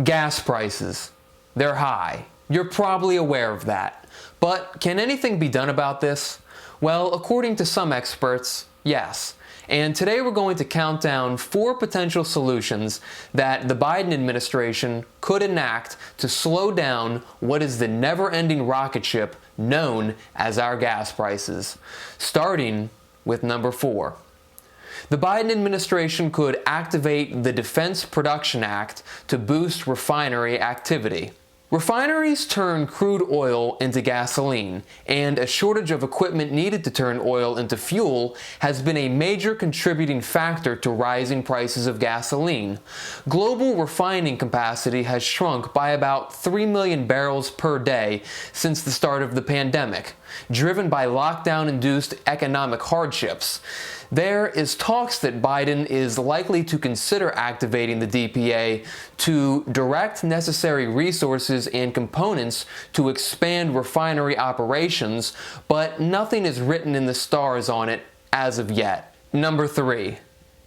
Gas prices. They're high. You're probably aware of that. But can anything be done about this? Well, according to some experts, yes. And today we're going to count down 4 potential solutions that the Biden administration could enact to slow down what is the never-ending rocket ship known as our gas prices. Starting with number 4. The Biden administration could activate the Defense Production Act to boost refinery activity. Refineries turn crude oil into gasoline, and a shortage of equipment needed to turn oil into fuel has been a major contributing factor to rising prices of gasoline. Global refining capacity has shrunk by about 3 million barrels per day since the start of the pandemic, driven by lockdown-induced economic hardships. There is talks that Biden is likely to consider activating the DPA to direct necessary resources and components to expand refinery operations, but nothing is written in the stars on it as of yet. Number 3.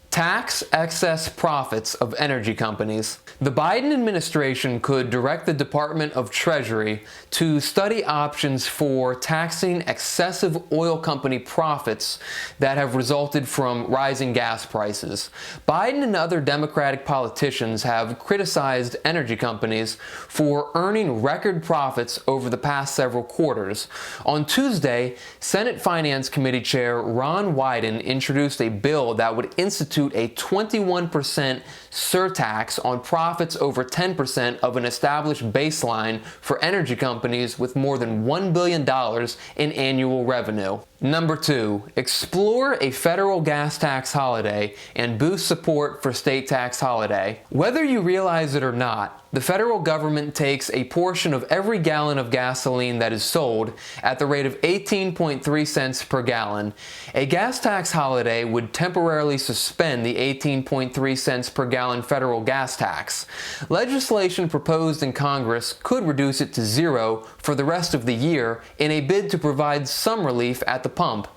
Tax excess profits of energy companies. The Biden administration could direct the Department of Treasury to study options for taxing excessive oil company profits that have resulted from rising gas prices. Biden and other Democratic politicians have criticized energy companies for earning record profits over the past several quarters. On Tuesday, Senate Finance Committee Chair Ron Wyden introduced a bill that would institute a 21% surtax on profits over 10% of an established baseline for energy companies with more than $1 billion in annual revenue. Number 2, explore a federal gas tax holiday and boost support for state tax holiday. Whether you realize it or not, the federal government takes a portion of every gallon of gasoline that is sold at the rate of 18.3 cents per gallon. A gas tax holiday would temporarily suspend the 18.3 cents per gallon federal gas tax. Legislation proposed in Congress could reduce it to 0 for the rest of the year in a bid to provide some relief at the pump.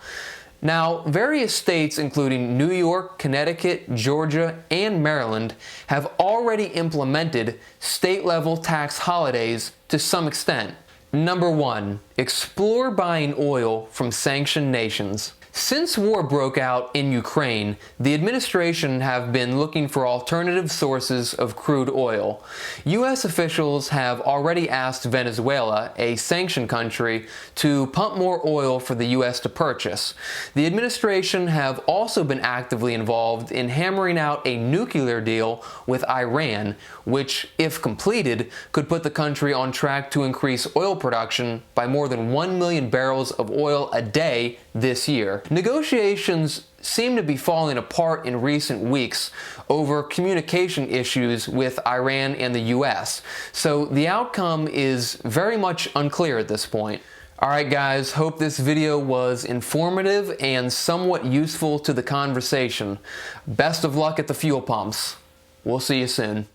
Now, various states including New York, Connecticut, Georgia, and Maryland have already implemented state-level tax holidays to some extent. Number 1, explore buying oil from sanctioned nations. Since war broke out in Ukraine, the administration have been looking for alternative sources of crude oil. U.S. officials have already asked Venezuela, a sanctioned country, to pump more oil for the U.S. to purchase. The administration have also been actively involved in hammering out a nuclear deal with Iran, which, if completed, could put the country on track to increase oil production by more than 1 million barrels of oil a day this year. Negotiations seem to be falling apart in recent weeks over communication issues with Iran and the U.S., so the outcome is very much unclear at this point. Alright guys, hope this video was informative and somewhat useful to the conversation. Best of luck at the fuel pumps. We'll see you soon.